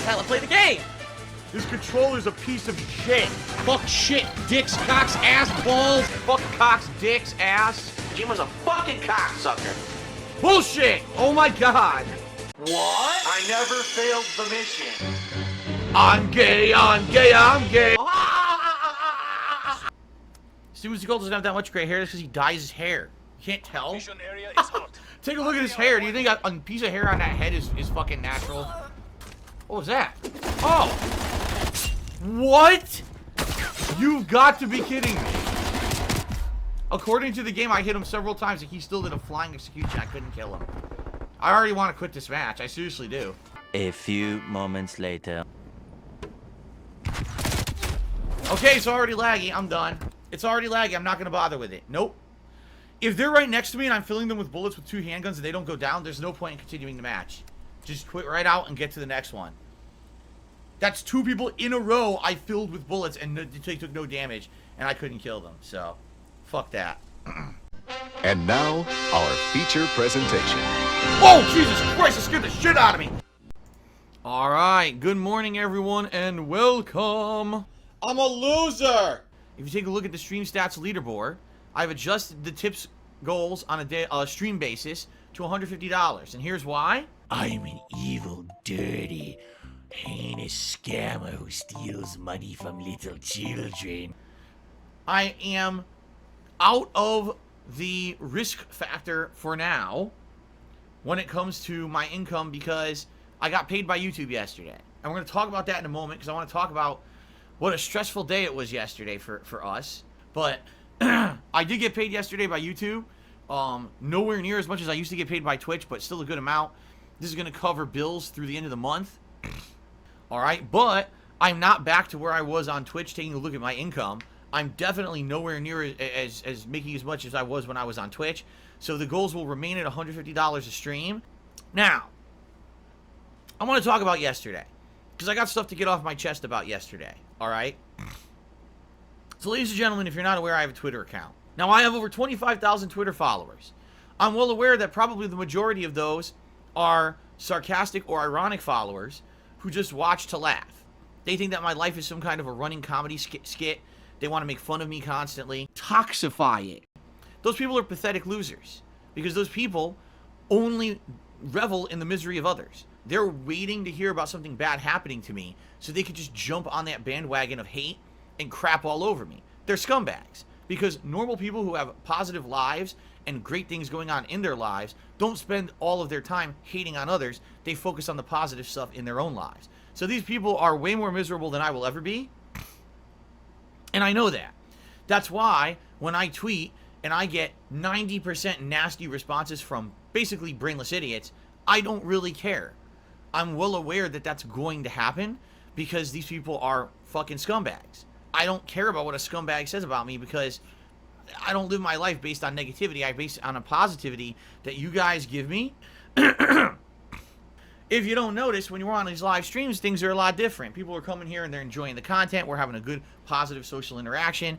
how to play the game. This controller's a piece of shit. Fuck shit, dicks, cocks, ass, balls. Fuck cocks, dicks, ass. Jim was a fucking cocksucker. Bullshit! Oh my god. What? I never failed the mission. I'm gay, I'm gay, I'm gay. Steven Seagal doesn't have that much gray hair. That's because he dyes his hair. You can't tell. Mission area is hot. Take a look at his hair. Do you think a piece of hair on that head is fucking natural? What was that? Oh! What? You've got to be kidding me. According to the game, I hit him several times and he still did a flying execution. I couldn't kill him. I already want to quit this match. I seriously do. A few moments later. Okay, it's already laggy. I'm done. It's already laggy. I'm not going to bother with it. Nope. If they're right next to me and I'm filling them with bullets with 2 handguns and they don't go down, there's no point in continuing the match. Just quit right out and get to the next one. That's 2 people in a row I filled with bullets and they took no damage and I couldn't kill them. So, fuck that. And now, our feature presentation. Oh, Jesus Christ, it scared the shit out of me. Alright, good morning everyone and welcome. I'm a loser. If you take a look at the stream stats leaderboard, I've adjusted the tips goals on a stream basis to $150. And here's why. I'm an evil, dirty, heinous scammer who steals money from little children. I am out of the risk factor for now when it comes to my income because I got paid by YouTube yesterday. And we're going to talk about that in a moment because I want to talk about what a stressful day it was yesterday for us. But I did get paid yesterday by YouTube. Nowhere near as much as I used to get paid by Twitch, but still a good amount. This is going to cover bills through the end of the month. Alright, but I'm not back to where I was on Twitch taking a look at my income. I'm definitely nowhere near as making as much as I was when I was on Twitch. So the goals will remain at $150 a stream. Now, I want to talk about yesterday. Because I got stuff to get off my chest about yesterday. Alright? So ladies and gentlemen, if you're not aware, I have a Twitter account. Now, I have over 25,000 Twitter followers. I'm well aware that probably the majority of those are sarcastic or ironic followers who just watch to laugh. They think that my life is some kind of a running comedy skit. They want to make fun of me constantly. Toxify it. Those people are pathetic losers. Because those people only revel in the misery of others. They're waiting to hear about something bad happening to me so they could just jump on that bandwagon of hate and crap all over me. They're scumbags. Because normal people who have positive lives and great things going on in their lives don't spend all of their time hating on others. They focus on the positive stuff in their own lives. So these people are way more miserable than I will ever be. And I know that. That's why when I tweet and I get 90% nasty responses from basically brainless idiots, I don't really care. I'm well aware that that's going to happen because these people are fucking scumbags. I don't care about what a scumbag says about me because I don't live my life based on negativity. I base it on a positivity that you guys give me. If you don't notice, when you're on these live streams, things are a lot different. People are coming here and they're enjoying the content. We're having a good, positive social interaction.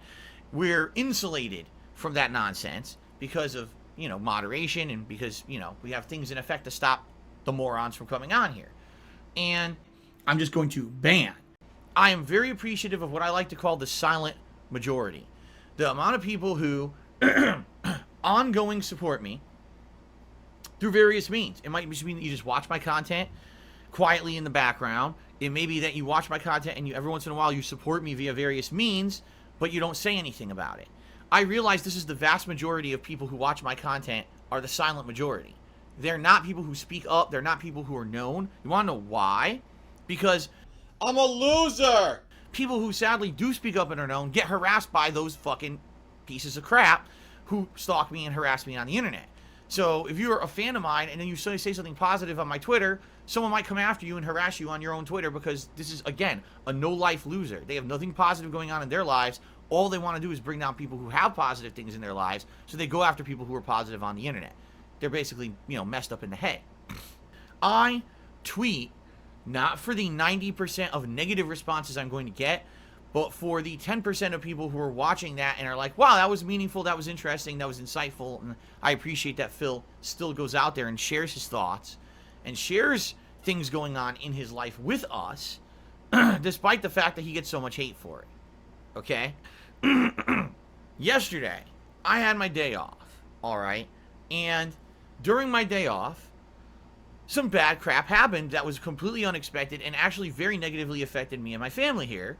We're insulated from that nonsense because of, moderation and because, we have things in effect to stop the morons from coming on here. And I'm just going to ban. I am very appreciative of what I like to call the silent majority. The amount of people who ongoing support me through various means. It might just mean that you just watch my content quietly in the background. It may be that you watch my content and every once in a while you support me via various means, but you don't say anything about it. I realize this is the vast majority of people who watch my content are the silent majority. They're not people who speak up. They're not people who are known. You want to know why? Because I'm a loser. People who sadly do speak up and are known get harassed by those fucking pieces of crap who stalk me and harass me on the internet. So if you're a fan of mine and then you say something positive on my Twitter, someone might come after you and harass you on your own Twitter because this is, again, a no-life loser. They have nothing positive going on in their lives. All they want to do is bring down people who have positive things in their lives, so they go after people who are positive on the internet. They're basically, messed up in the head. I tweet not for the 90% of negative responses I'm going to get, but for the 10% of people who are watching that and are like, wow, that was meaningful, that was interesting, that was insightful, and I appreciate that Phil still goes out there and shares his thoughts and shares things going on in his life with us, despite the fact that he gets so much hate for it. Okay? Yesterday, I had my day off, alright? And during my day off, some bad crap happened that was completely unexpected and actually very negatively affected me and my family here.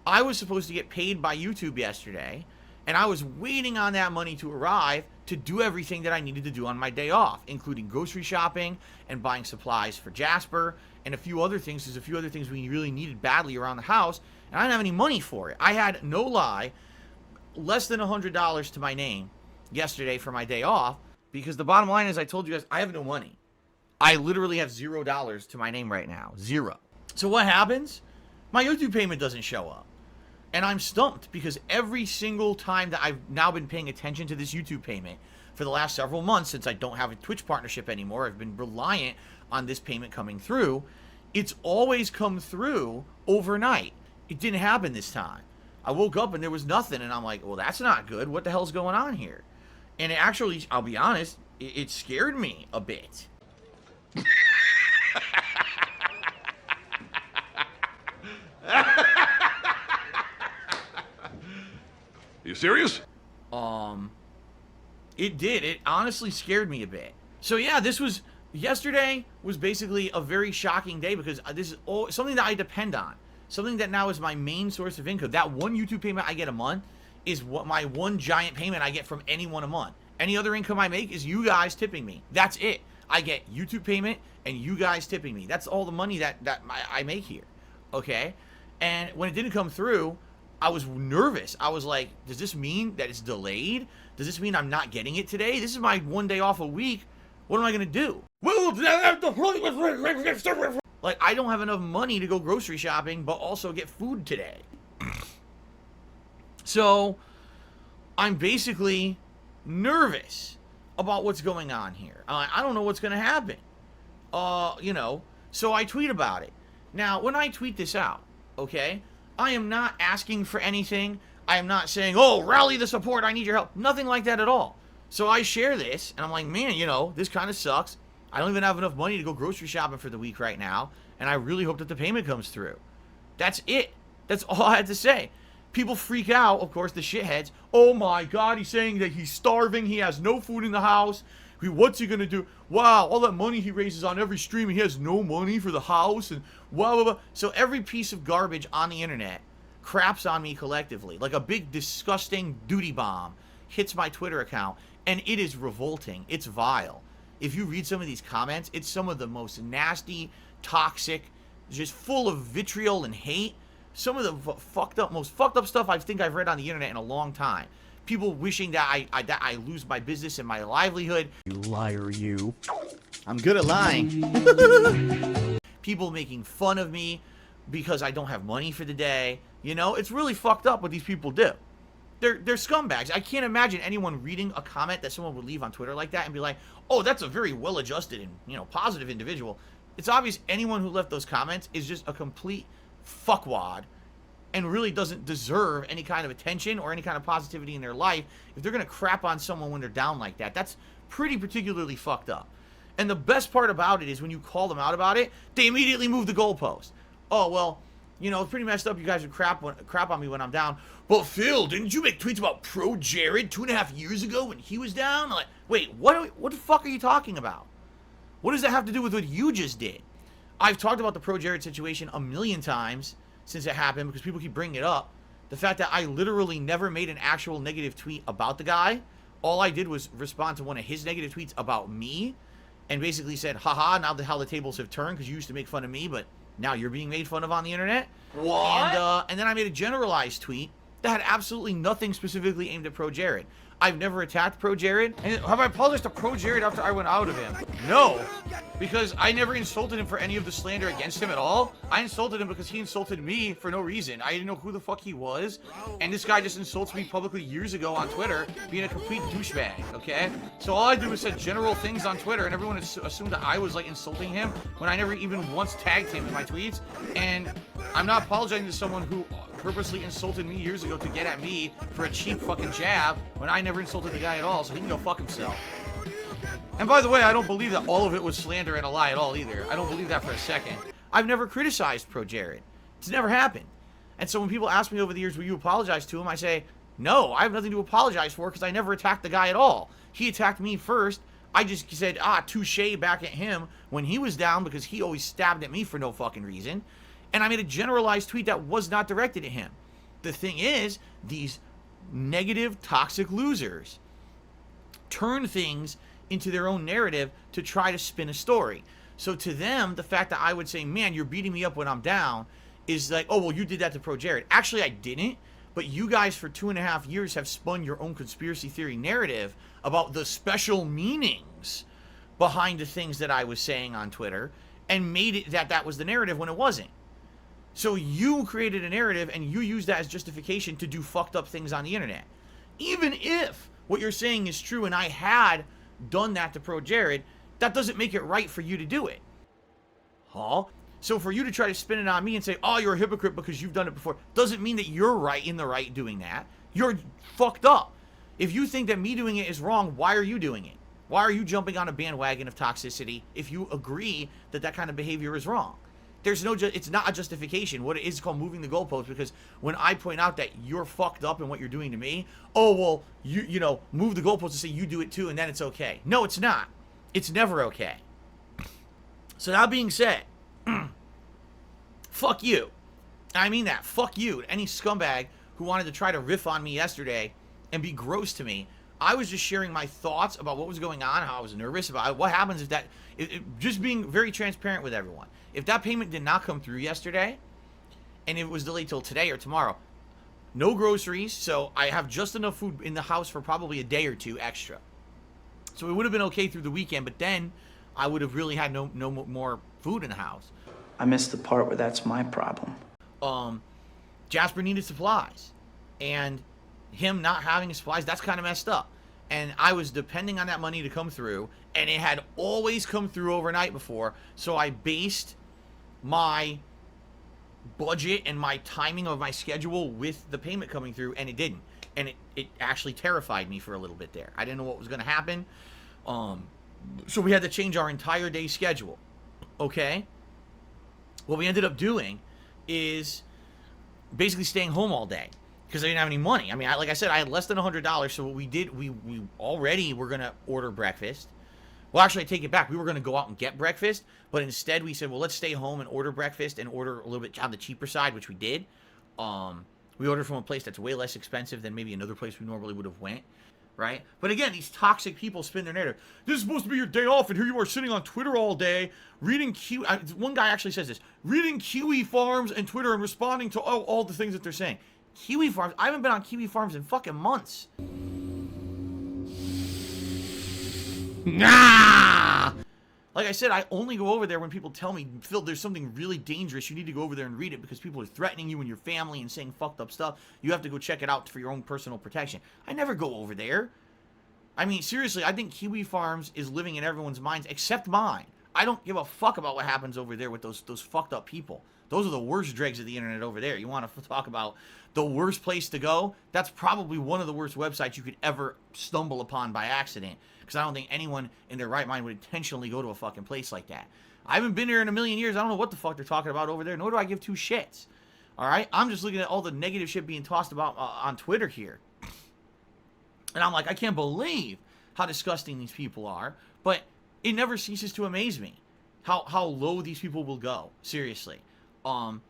I was supposed to get paid by YouTube yesterday, and I was waiting on that money to arrive to do everything that I needed to do on my day off, including grocery shopping and buying supplies for Jasper and a few other things. There's a few other things we really needed badly around the house, and I didn't have any money for it. I had, no lie, less than $100 to my name yesterday for my day off, because the bottom line is, I told you guys, I have no money. I literally have $0 to my name right now. Zero. So what happens? My YouTube payment doesn't show up. And I'm stumped because every single time that I've now been paying attention to this YouTube payment for the last several months, since I don't have a Twitch partnership anymore, I've been reliant on this payment coming through. It's always come through overnight. It didn't happen this time. I woke up and there was nothing, and I'm like, well, that's not good. What the hell's going on here? And it actually, I'll be honest, it scared me a bit. You serious? It did. It honestly scared me a bit. So yeah, yesterday was basically a very shocking day because this is something that I depend on. Something that now is my main source of income. That one YouTube payment I get a month is what my one giant payment I get from anyone a month. Any other income I make is you guys tipping me. That's it. I get YouTube payment and you guys tipping me. That's all the money that I make here. Okay? And when it didn't come through, I was nervous. I was like, does this mean that it's delayed? Does this mean I'm not getting it today? This is my one day off a week. What am I going to do? Like, I don't have enough money to go grocery shopping, but also get food today. So, I'm basically nervous about what's going on here. I don't know what's going to happen. So I tweet about it. Now, when I tweet this out, okay, I am not asking for anything. I am not saying, oh, rally the support, I need your help. Nothing like that at all. So I share this, and I'm like, man, this kind of sucks. I don't even have enough money to go grocery shopping for the week right now, and I really hope that the payment comes through. That's it. That's all I had to say. People freak out, of course, the shitheads. Oh my God, he's saying that he's starving, he has no food in the house. What's he gonna do? Wow, all that money he raises on every stream, he has no money for the house, and blah, blah, blah. So every piece of garbage on the internet craps on me collectively. Like a big, disgusting duty bomb hits my Twitter account, and it is revolting. It's vile. If you read some of these comments, it's some of the most nasty, toxic, just full of vitriol and hate. Some of the most fucked up stuff I think I've read on the internet in a long time. People wishing that I lose my business and my livelihood. You liar, you. I'm good at lying. People making fun of me because I don't have money for the day. It's really fucked up what these people do. They're scumbags. I can't imagine anyone reading a comment that someone would leave on Twitter like that and be like, oh, that's a very well-adjusted and, positive individual. It's obvious anyone who left those comments is just a complete fuckwad and really doesn't deserve any kind of attention or any kind of positivity in their life if they're going to crap on someone when they're down like that. That's pretty particularly fucked up. And the best part about it is when you call them out about it, they immediately move the goalpost. Oh, well, it's pretty messed up. You guys would crap on me when I'm down. But Phil, didn't you make tweets about Pro Jared 2.5 years ago when he was down? I'm like, wait, what the fuck are you talking about? What does that have to do with what you just did? I've talked about the Pro Jared situation a million times since it happened because people keep bringing it up. The fact that I literally never made an actual negative tweet about the guy. All I did was respond to one of his negative tweets about me and basically said, haha, now how the tables have turned because you used to make fun of me, but now you're being made fun of on the internet. What? And then I made a generalized tweet that had absolutely nothing specifically aimed at Pro Jared. I've never attacked Pro Jared. And have I apologized to Pro Jared after I went out of him? No, because I never insulted him for any of the slander against him at all. I insulted him because he insulted me for no reason. I didn't know who the fuck he was. And this guy just insults me publicly years ago on Twitter, being a complete douchebag, okay? So all I did was said general things on Twitter, and everyone assumed that I was, like, insulting him when I never even once tagged him in my tweets. And I'm not apologizing to someone who purposely insulted me years ago to get at me for a cheap fucking jab when I never insulted the guy at all, so he can go fuck himself. And by the way, I don't believe that all of it was slander and a lie at all either. I don't believe that for a second. I've never criticized Pro Jared. It's never happened. And so when people ask me over the years, will you apologize to him? I say, no, I have nothing to apologize for because I never attacked the guy at all. He attacked me first. I just said, touche back at him when he was down because he always stabbed at me for no fucking reason. And I made a generalized tweet that was not directed at him. The thing is, these negative, toxic losers turn things into their own narrative to try to spin a story. So to them, the fact that I would say, man, you're beating me up when I'm down is like, oh, well, you did that to Pro Jared. Actually, I didn't. But you guys for 2.5 years have spun your own conspiracy theory narrative about the special meanings behind the things that I was saying on Twitter and made it that was the narrative when it wasn't. So you created a narrative and you used that as justification to do fucked up things on the internet. Even if what you're saying is true and I had done that to Pro Jared, that doesn't make it right for you to do it. Huh? So for you to try to spin it on me and say, oh, you're a hypocrite because you've done it before, doesn't mean that you're right in the right doing that. You're fucked up. If you think that me doing it is wrong, why are you doing it? Why are you jumping on a bandwagon of toxicity if you agree that that kind of behavior is wrong? There's no, it's not a justification. What it is called moving the goalpost, because when I point out that you're fucked up in what you're doing to me, oh, well, you know, move the goalpost to say you do it too and then it's okay. No, it's not. It's never okay. So that being said, fuck you. I mean that. Fuck you. Any scumbag who wanted to try to riff on me yesterday and be gross to me. I was just sharing my thoughts about what was going on, how I was nervous about it. What happens if that... just being very transparent with everyone. If that payment did not come through yesterday, and it was delayed till today or tomorrow, no groceries, so I have just enough food in the house for probably a day or two extra. So it would have been okay through the weekend, but then I would have really had no more food in the house. I missed the part where that's my problem. Jasper needed supplies, and him not having supplies, that's kind of messed up. And I was depending on that money to come through, and it had always come through overnight before, so I based my budget and my timing of my schedule with the payment coming through, and it didn't. And it actually terrified me for a little bit there. I didn't know what was going to happen. So we had to change our entire day schedule. Okay? What we ended up doing is basically staying home all day because I didn't have any money. I mean, like I said, I had less than $100. So what we did, we already were going to order breakfast. Well, actually, I take it back. We were going to go out and get breakfast, but instead we said, well, let's stay home and order breakfast and order a little bit on the cheaper side, which we did. We ordered from a place that's way less expensive than maybe another place we normally would have went, right? But again, these toxic people spin their narrative. This is supposed to be your day off, and here you are sitting on Twitter all day, reading one guy actually says this, reading Kiwi Farms and Twitter and responding to all the things that they're saying. Kiwi Farms? I haven't been on Kiwi Farms in fucking months. Nah! Like I said, I only go over there when people tell me, Phil, there's something really dangerous. You need to go over there and read it because people are threatening you and your family and saying fucked up stuff. You have to go check it out for your own personal protection. I never go over there. I mean, seriously, I think Kiwi Farms is living in everyone's minds except mine. I don't give a fuck about what happens over there with those fucked up people. Those are the worst dregs of the internet over there. You want to talk about the worst place to go? That's probably one of the worst websites you could ever stumble upon by accident. Because I don't think anyone in their right mind would intentionally go to a fucking place like that. I haven't been here in a million years. I don't know what the fuck they're talking about over there, nor do I give two shits. Alright? I'm just looking at all the negative shit being tossed about on Twitter here. And I'm like, I can't believe how disgusting these people are. But it never ceases to amaze me how low these people will go. Seriously. Getting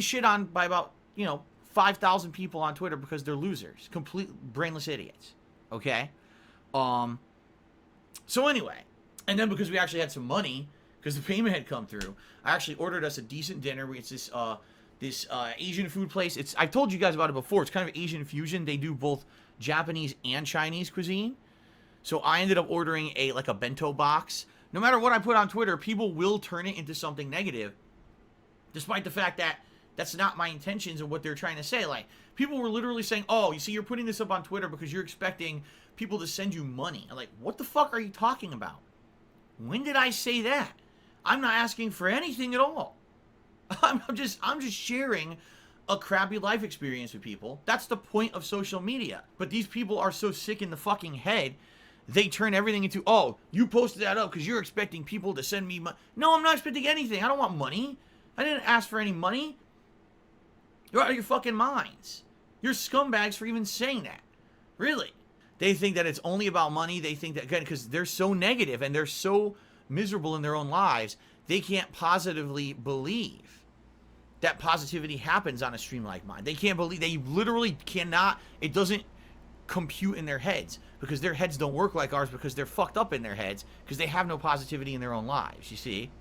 shit on by about, 5,000 people on Twitter because they're losers. Complete brainless idiots. Okay? So anyway, and then because we actually had some money, because the payment had come through, I actually ordered us a decent dinner. It's this Asian food place. I've told you guys about it before. It's kind of Asian fusion. They do both Japanese and Chinese cuisine. So I ended up ordering a bento box. No matter what I put on Twitter, people will turn it into something negative, despite the fact that that's not my intentions and what they're trying to say. Like, people were literally saying, oh, you see, you're putting this up on Twitter because you're expecting people to send you money. I'm like, what the fuck are you talking about? When did I say that? I'm not asking for anything at all. I'm just sharing a crappy life experience with people. That's the point of social media. But these people are so sick in the fucking head they turn everything into, oh, you posted that up because you're expecting people to send me money. No, I'm not expecting anything. I don't want money. I didn't ask for any money. You're out of your fucking minds. You're scumbags for even saying that. Really. They think that it's only about money. They think that, again, because they're so negative and they're so miserable in their own lives, they can't positively believe that positivity happens on a stream like mine. They can't believe, they literally cannot, it doesn't compute in their heads because their heads don't work like ours because they're fucked up in their heads because they have no positivity in their own lives, you see?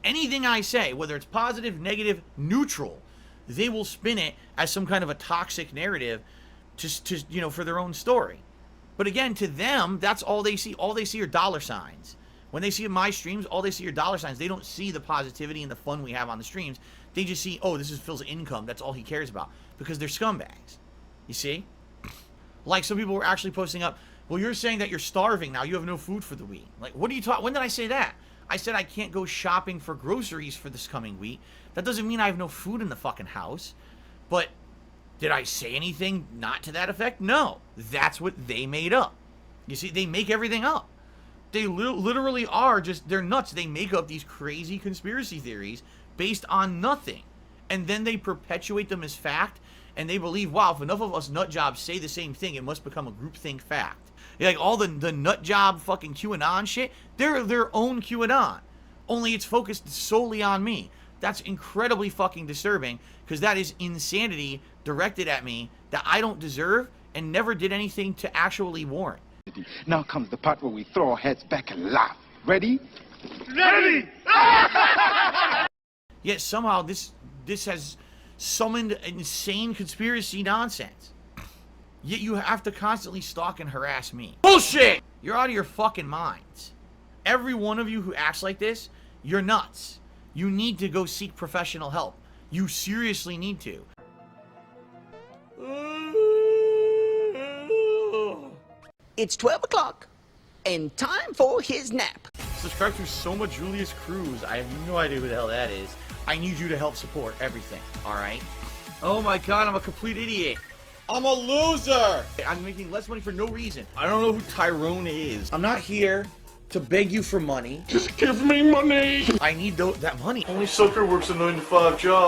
Anything I say, whether it's positive, negative, neutral, they will spin it as some kind of a toxic narrative to you know, for their own story. But again, to them, that's all they see. All they see are dollar signs. When they see my streams, all they see are dollar signs. They don't see the positivity and the fun we have on the streams. They just see, oh, this is Phil's income. That's all he cares about. Because they're scumbags. You see? Like, some people were actually posting up, well, you're saying that you're starving now. You have no food for the week. Like, what are you talking? When did I say that? I said I can't go shopping for groceries for this coming week. That doesn't mean I have no food in the fucking house. But did I say anything not to that effect? No. That's what they made up. You see, they make everything up. They literally are just, they're nuts. They make up these crazy conspiracy theories based on nothing. And then they perpetuate them as fact. And they believe, wow, if enough of us nut jobs say the same thing, it must become a groupthink fact. Like all the nut job fucking QAnon shit, they're their own QAnon. Only it's focused solely on me. That's incredibly fucking disturbing because that is insanity directed at me that I don't deserve and never did anything to actually warrant. Now comes the part where we throw our heads back and laugh. Ready? Ready! Yet somehow this has summoned insane conspiracy nonsense. Yet you have to constantly stalk and harass me. Bullshit! You're out of your fucking minds. Every one of you who acts like this, you're nuts. You need to go seek professional help. You seriously need to. It's 12 o'clock and time for his nap. Subscribe to Soma Julius Cruz. I have no idea who the hell that is. I need you to help support everything, alright? Oh my god, I'm a complete idiot. I'm a loser! I'm making less money for no reason. I don't know who Tyrone is. I'm not here to beg you for money. Just give me money! I need that money. Only sucker works a 9-to-5 job.